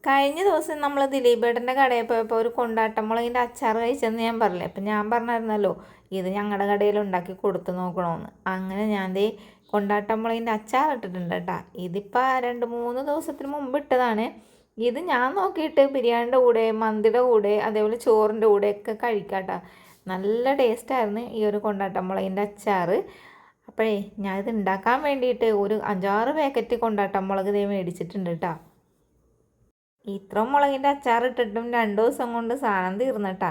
കഴിഞ്ഞ ദിവസം നമ്മൾ ദിലീപേട്ടൻ്റെ കടയിൽ പോയപ്പോൾ ഒരു കൊണ്ടാട്ടമുളകിൻ്റെ അച്ചാർ കഴിച്ചെന്ന് ഞാൻ പറഞ്ഞില്ലേ. അപ്പം ഞാൻ പറഞ്ഞായിരുന്നല്ലോ ഇത് ഞങ്ങളുടെ കടയിൽ ഉണ്ടാക്കി കൊടുത്തു നോക്കണമെന്ന്. അങ്ങനെ ഞാൻ ദേ കൊണ്ടാട്ടമുളകിൻ്റെ അച്ചാർ ഇട്ടിട്ടുണ്ട് കേട്ടോ. ഇതിപ്പോൾ 2-3 ദിവസത്തിന് മുമ്പ് ഇട്ടതാണ്. ഇത് ഞാൻ നോക്കിയിട്ട് ബിരിയാണിയുടെ കൂടെ, മന്തിയുടെ കൂടെ, അതേപോലെ ചോറിൻ്റെ കൂടെയൊക്കെ കഴിക്കാം കേട്ടോ. നല്ല ടേസ്റ്റായിരുന്നു ഈ ഒരു കൊണ്ടാട്ടമുളകിൻ്റെ അച്ചാർ. അപ്പോഴേ ഞാനിത് ഉണ്ടാക്കാൻ വേണ്ടിയിട്ട് ഒരു 5-6 പാക്കറ്റ് കൊണ്ടാട്ടമുളക് ഇതേ മേടിച്ചിട്ടുണ്ട് കേട്ടോ. ഇത്ര മുളകിൻ്റെ അച്ചാർ ഇട്ടിട്ടും 2 ദിവസം കൊണ്ട് സാധനം തീർന്നിട്ടാ.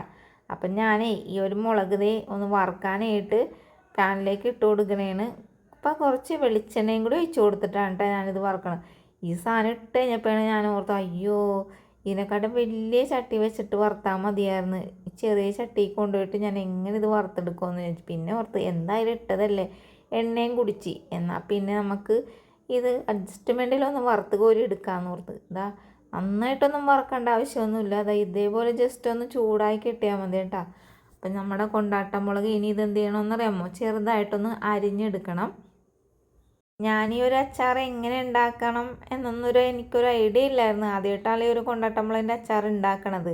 അപ്പം ഞാനേ ഈ ഒരു മുളക് ദേ ഒന്ന് വറുക്കാനായിട്ട് പാനിലേക്ക് ഇട്ട് കൊടുക്കണേണ്. അപ്പം കുറച്ച് വെളിച്ചെണ്ണയും കൂടി ഒഴിച്ച് കൊടുത്തിട്ടാണ് കേട്ടോ ഞാനിത് വറുക്കണം. ഈ സാധനം ഇട്ട് കഴിഞ്ഞപ്പോഴാണ് ഞാൻ ഓർത്ത് അയ്യോ ഇതിനെക്കാട്ടും വലിയ ചട്ടി വെച്ചിട്ട് വറുത്താൽ മതിയായിരുന്നു. ചെറിയ ചട്ടി കൊണ്ടുപോയിട്ട് ഞാൻ എങ്ങനെ ഇത് വറുത്തെടുക്കുമെന്ന് ചോദിച്ചു. പിന്നെ ഓർത്ത് എന്തായാലും ഇട്ടതല്ലേ, എണ്ണയും കുടിച്ച്, എന്നാൽ പിന്നെ നമുക്ക് ഇത് അഡ്ജസ്റ്റ്മെൻറ്റിലൊന്ന് വറുത്ത് കോരി എടുക്കാമെന്ന് ഓർത്ത്. ഇതാ നന്നായിട്ടൊന്നും വറക്കേണ്ട ആവശ്യമൊന്നുമില്ല. അതാ ഇതേപോലെ ജസ്റ്റ് ഒന്ന് ചൂടായി കിട്ടിയാൽ മതി കേട്ടോ. അപ്പം നമ്മുടെ കൊണ്ടാട്ടമുളക് ഇനി ഇതെന്ത് ചെയ്യണമെന്നറിയാമോ, ചെറുതായിട്ടൊന്ന് അരിഞ്ഞെടുക്കണം. ഞാൻ ഈ ഒരു അച്ചാർ എങ്ങനെ ഉണ്ടാക്കണം എനിക്കൊരു ഐഡിയ ഇല്ലായിരുന്നു. ആദ്യമായിട്ടാണ് ഈ ഒരു കൊണ്ടാട്ടമുളകിൻ്റെ അച്ചാർ ഉണ്ടാക്കണത്.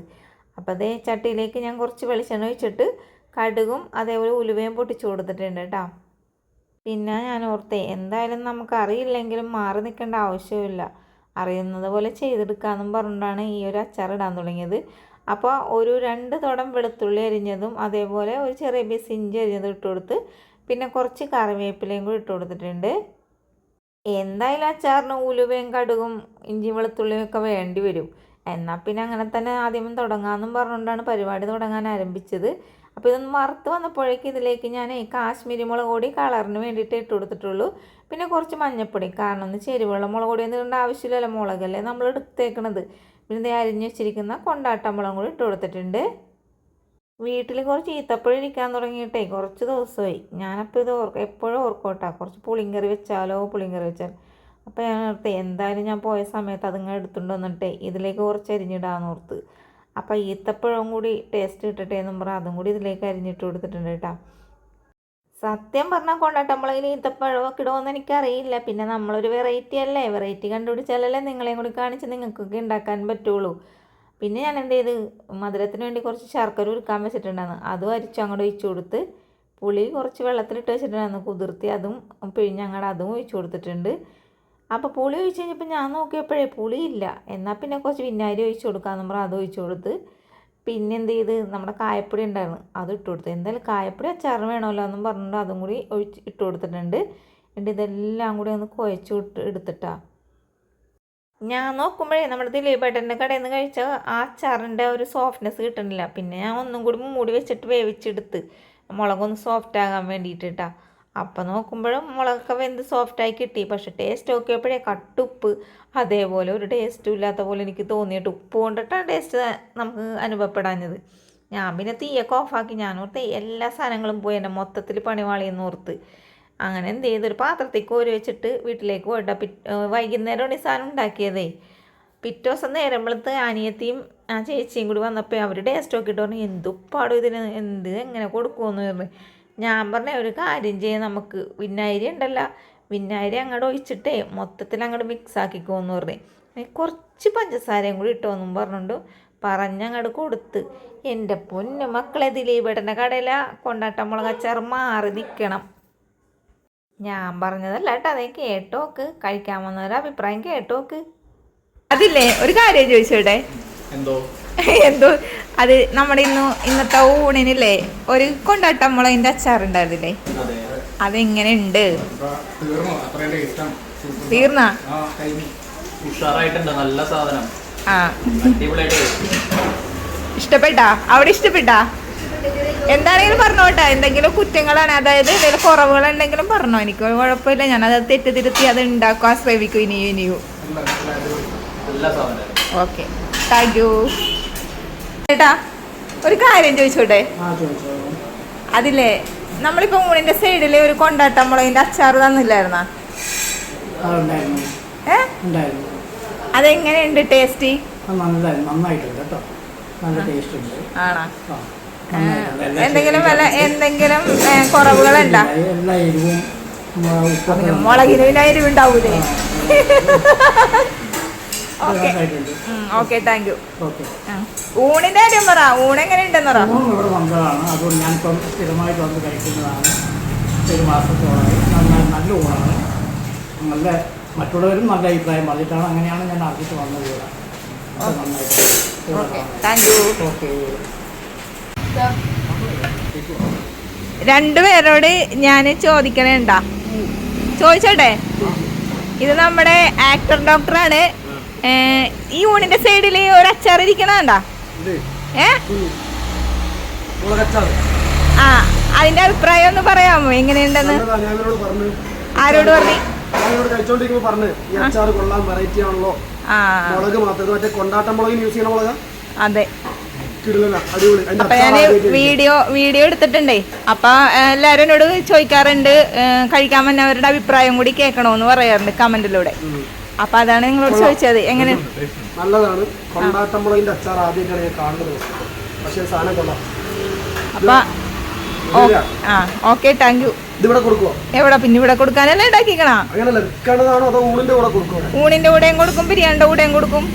അപ്പോൾ അതേ ചട്ടിയിലേക്ക് ഞാൻ കുറച്ച് വെളിച്ചെണ്ണ ഒഴിച്ചിട്ട് കടുകും അതേപോലെ ഉലുവയും പൊട്ടിച്ച് കൊടുത്തിട്ടുണ്ട് കേട്ടോ. പിന്നെ ഞാൻ ഓർത്തേ എന്തായാലും നമുക്ക് അറിയില്ലെങ്കിലും മാറി നിൽക്കേണ്ട ആവശ്യമില്ല, അറിയുന്നത് പോലെ ചെയ്തെടുക്കാമെന്നും പറഞ്ഞിട്ടാണ് ഈ ഒരു അച്ചാർ ഇടാൻ തുടങ്ങിയത്. അപ്പോൾ ഒരു 2 തുടം വെളുത്തുള്ളി അരിഞ്ഞതും അതേപോലെ ഒരു ചെറിയ പീസ് ഇഞ്ചി അരിഞ്ഞതും ഇട്ട് കൊടുത്ത് പിന്നെ കുറച്ച് കറിവേപ്പിലയും കൂടി ഇട്ട് കൊടുത്തിട്ടുണ്ട്. എന്തായാലും അച്ചാറിന് ഉലുവയും കടുകും ഇഞ്ചി വെളുത്തുള്ളിയും ഒക്കെ വേണ്ടി വരും. എന്നാൽ പിന്നെ അങ്ങനെ തന്നെ ആദ്യം തുടങ്ങാമെന്നും പറഞ്ഞുകൊണ്ടാണ് പരിപാടി തുടങ്ങാൻ ആരംഭിച്ചത്. അപ്പോൾ ഇതൊന്ന് വറുത്ത് വന്നപ്പോഴേക്ക് ഇതിലേക്ക് ഞാൻ കാശ്മീരി മുളക് പൊടി കളറിന് വേണ്ടിയിട്ട് ഇട്ട് കൊടുത്തിട്ടുള്ളൂ. പിന്നെ കുറച്ച് മഞ്ഞൾപ്പൊടി, കാരണം ഒന്ന് ചേരുവെള്ള മുളക് പൊടി ഒന്നും ഇടേണ്ട ആവശ്യമില്ലല്ലോ, മുളകല്ലേ നമ്മൾ എടുത്തേക്കണത്. പിന്നെ അരിഞ്ഞ് വെച്ചിരിക്കുന്ന കൊണ്ടാട്ടമുളകും കൂടി ഇട്ട് കൊടുത്തിട്ടുണ്ട്. വീട്ടിൽ കുറച്ച് ഈത്തപ്പഴം ഇരിക്കാൻ തുടങ്ങിയിട്ടേ കുറച്ച് ദിവസമായി. ഞാനപ്പോൾ ഇത് എപ്പോഴും ഓർക്കോട്ടാ, കുറച്ച് പുളിങ്കറി വെച്ചാലോ. അപ്പോൾ ഞാൻ ഓർത്ത് എന്തായാലും ഞാൻ പോയ സമയത്ത് അതിങ്ങനെ എടുത്തുകൊണ്ട് വന്നിട്ടേ ഇതിലേക്ക് കുറച്ച് അരിഞ്ഞിടാമെന്ന് ഓർത്ത്. അപ്പോൾ ഈത്തപ്പഴവും കൂടി ടേസ്റ്റ് കിട്ടട്ടെ പറഞ്ഞാൽ അതും കൂടി ഇതിലേക്ക് അരിഞ്ഞിട്ട് കൊടുത്തിട്ടുണ്ട് കേട്ടോ. സത്യം പറഞ്ഞാൽ കൊണ്ടാട്ടമുളകിൽ ഈത്തപ്പഴമൊക്കെ ഇടുമെന്ന് എനിക്കറിയില്ല. പിന്നെ നമ്മളൊരു വെറൈറ്റി അല്ലേ, വെറൈറ്റി കണ്ടുപിടിച്ചാലല്ലേ നിങ്ങളെയും കൂടി കാണിച്ച് നിങ്ങൾക്കൊക്കെ ഉണ്ടാക്കാൻ പറ്റുള്ളൂ. പിന്നെ ഞാൻ എന്ത് ചെയ്ത് മധുരത്തിന് വേണ്ടി കുറച്ച് ശർക്കര ഉരുക്കാൻ വെച്ചിട്ടുണ്ടായിരുന്നു. അതും അരിച്ചു അങ്ങോട്ട് ഒഴിച്ചു കൊടുത്ത്, പുളി കുറച്ച് വെള്ളത്തിലിട്ട് വെച്ചിട്ടുണ്ടായിരുന്നു കുതിർത്തി, അതും പിഴിഞ്ഞങ്ങടെ അതും ഒഴിച്ചു കൊടുത്തിട്ടുണ്ട്. അപ്പോൾ പുളി ഒഴിച്ച് കഴിഞ്ഞപ്പോൾ ഞാൻ നോക്കിയപ്പോഴേ പുളിയില്ല. എന്നാൽ പിന്നെ കുറച്ച് വിനാഗിരി ഒഴിച്ച് കൊടുക്കാമെന്ന് പറഞ്ഞാൽ അത് ഒഴിച്ച് കൊടുത്ത്, പിന്നെ എന്ത് ചെയ്ത് നമ്മുടെ കായപ്പൊടി ഉണ്ടായിരുന്നു അത് ഇട്ട് കൊടുത്ത്. എന്തായാലും കായപ്പൊടി അച്ചാറിന് വേണമല്ലോ എന്നും പറഞ്ഞിട്ട് അതും കൂടി ഇട്ട് കൊടുത്തിട്ടുണ്ട്. എന്നിട്ട് ഇതെല്ലാം കൂടി ഒന്ന് കുഴച്ച് എടുത്തിട്ടാണ് ഞാൻ നോക്കുമ്പോഴേ നമ്മുടെ ദിലീപേട്ടൻ്റെ കടയിൽ നിന്ന് കഴിച്ച ആ അച്ചാറിൻ്റെ ഒരു സോഫ്റ്റ്നെസ് കിട്ടണില്ല. പിന്നെ ഞാൻ ഒന്നും കൂടി മൂടി വെച്ചിട്ട് വേവിച്ചെടുത്ത് മുളകൊന്ന് സോഫ്റ്റ് ആകാൻ വേണ്ടിയിട്ടാണ്. അപ്പം നോക്കുമ്പോഴും മുളകൊക്കെ വെന്ത് സോഫ്റ്റായി കിട്ടി. പക്ഷെ ടേസ്റ്റ് നോക്കിയപ്പോഴേ കട്ടുപ്പ്, അതേപോലെ ഒരു ടേസ്റ്റും ഇല്ലാത്ത പോലെ എനിക്ക് തോന്നിയിട്ട് ഉപ്പ് കൊണ്ടിട്ടാണ് ടേസ്റ്റ് നമുക്ക് അനുഭവപ്പെടാഞ്ഞത്. ഞാൻ പിന്നെ തീയൊക്കെ ഓഫാക്കി. ഞാൻ ഓർത്ത് എല്ലാ സാധനങ്ങളും പോയി എന്നെ മൊത്തത്തിൽ പണിവാളിയെന്ന് ഓർത്ത്. അങ്ങനെ എന്ത് ചെയ്തൊരു പാത്രത്തിൽ കോരി വെച്ചിട്ട് വീട്ടിലേക്ക് പോയിട്ടാ. വൈകുന്നേരമാണ് ഈ സാധനം ഉണ്ടാക്കിയതേ. പിറ്റേ ദിവസം നേരം വെളുത്ത് അനിയത്തിയും ആ ചേച്ചിയും കൂടി വന്നപ്പോൾ അവർ ടേസ്റ്റ് നോക്കിയിട്ട് പറഞ്ഞു എന്തുപ്പാടും ഇതിന്, എങ്ങനെ കൊടുക്കുമെന്ന് പറഞ്ഞു. ഞാൻ പറഞ്ഞ ഒരു കാര്യം ചെയ്യാം, നമുക്ക് വിനാഗിരി ഉണ്ടല്ലോ, വിനാഗിരി അങ്ങോട്ട് ഒഴിച്ചിട്ടേ മൊത്തത്തിൽ അങ്ങോട്ട് മിക്സ് ആക്കിക്കോന്ന് പറഞ്ഞു. കുറച്ച് പഞ്ചസാരയും കൂടി ഇട്ടോന്നും പറഞ്ഞങ്ങോട്ട് കൊടുത്ത്. എൻ്റെ പൊന്നു മക്കളെ, ദിലീപേട്ടൻ്റെ കടയില കൊണ്ടാട്ടമുളക് അച്ചാർ മാറി നിൽക്കണം. ഞാൻ പറഞ്ഞതല്ല കേട്ടോ, അതേ കേട്ടോക്ക്, കഴിക്കാൻ വന്നൊരു അഭിപ്രായം കേട്ടോക്ക്. അതില്ലേ ഒരു കാര്യം ചോദിച്ചോട്ടെ, എന്തോ അത് നമ്മുടെ ഇന്നത്തെ ഊണിനില്ലേ ഒരു കൊണ്ടാട്ടമുളകിൻ്റെ അച്ചാർ ഉണ്ടായിരുന്നില്ലേ, അതെങ്ങനെ ഉണ്ട്? തീർന്നാ? ആ ഇഷ്ടപ്പെട്ടാ? അവിടെ ഇഷ്ടപ്പെട്ടാ? എന്താണെങ്കിലും പറഞ്ഞോട്ടെ, എന്തെങ്കിലും കുറ്റങ്ങളാണ്, അതായത് എന്തെങ്കിലും കുറവുകളുണ്ടെങ്കിലും പറഞ്ഞോ, എനിക്ക് കുഴപ്പമില്ല. ഞാനത് തെറ്റിതിരുത്തി അത് ഉണ്ടാക്കും, ആശ്രയിക്കും ഇനിയും. ഓക്കെ, താങ്ക് യു ചേട്ടാ. ഒരു കാര്യം ചോദിച്ചോട്ടെ, അതില്ലേ നമ്മളിപ്പോ ഊണിന്റെ സൈഡില് ഒരു കൊണ്ടാട്ടമുളകിന്റെ അച്ചാർ തന്നില്ലായിരുന്നാ? അതെങ്ങനെയുണ്ട് ടേസ്റ്റ്? ആണോ? എന്തെങ്കിലും കുറവുകളുണ്ടോ? മുളകിന് പിന്നെ എരിവുണ്ടാവൂലേ? Okay okay thank you. ഊണിന്റെ കാര്യം പറ, ഊണ് എങ്ങനെ ഉണ്ടെന്ന് പറ. ഇവിടെ വന്നതാണ്, അതുകൊണ്ട് ഞാനിപ്പം സ്ഥിരമായിട്ട് വന്ന് കഴിക്കുന്നതാണ്. ഒരു മാസത്തോളമായി. നല്ല ഊണാണ്, നല്ല മറ്റുള്ളവരും നല്ല അഭിപ്രായം പറഞ്ഞിട്ടാണ്, അങ്ങനെയാണ് ഞാൻ ആദ്യത്തെ വന്നത് ഇവിടെ. നന്നായിട്ട് താങ്ക് യു. ഓക്കെ. രണ്ടുപേരോട് ഞാൻ ചോദിക്കണേണ്ടാ, ചോദിച്ചോട്ടെ. ഇത് നമ്മുടെ ആക്ടർ ഡോക്ടറാണ്. ഈ ഊണിന്റെ സൈഡിൽ ഒരു അച്ചാർ ഇരിക്കണണ്ടാ. ആ, അതിന്റെ അഭിപ്രായം ഒന്ന് പറയാമോ എങ്ങനെയുണ്ടെന്ന്? ആരോട് പറഞ്ഞു? അതെ, അപ്പൊ ഞാന് വീഡിയോ എടുത്തിട്ടുണ്ടേ. അപ്പൊ എല്ലാരും എന്നോട് ചോദിക്കാറുണ്ട്, കഴിക്കാൻ വന്നവരുടെ അഭിപ്രായം കൂടി കേൾക്കണോന്ന് പറയാറുണ്ട് കമന്റിലൂടെ. അപ്പൊ അതാണ് നിങ്ങളോട് ചോദിച്ചത്. എങ്ങനെ? നല്ലതാണ്. കൊണ്ടാട്ടമുളകിന്റെ അച്ചാർ ആദ്യമായിട്ടാണ് ഞാൻ കാണുന്നത്, പക്ഷേ സാധനം കൊള്ളാം. അപ്പൊ ഓക്കെ, താങ്ക് യു. ഇതിവിടെ കൊടുക്കുവോ? എവിടെ പിന്നെ, ഇവിടെ കൊടുക്കാനല്ലേ ഉണ്ടാക്കിക്കണ? അങ്ങനല്ല, വിൽക്കേണ്ടതാണോ അതോ ഊണിന്റെ കൂടെ കൊടുക്കും? ഊണിന്റെ കൂടെയും കൊടുക്കും, ബിരിയാണിന്റെ കൂടെയും കൊടുക്കും.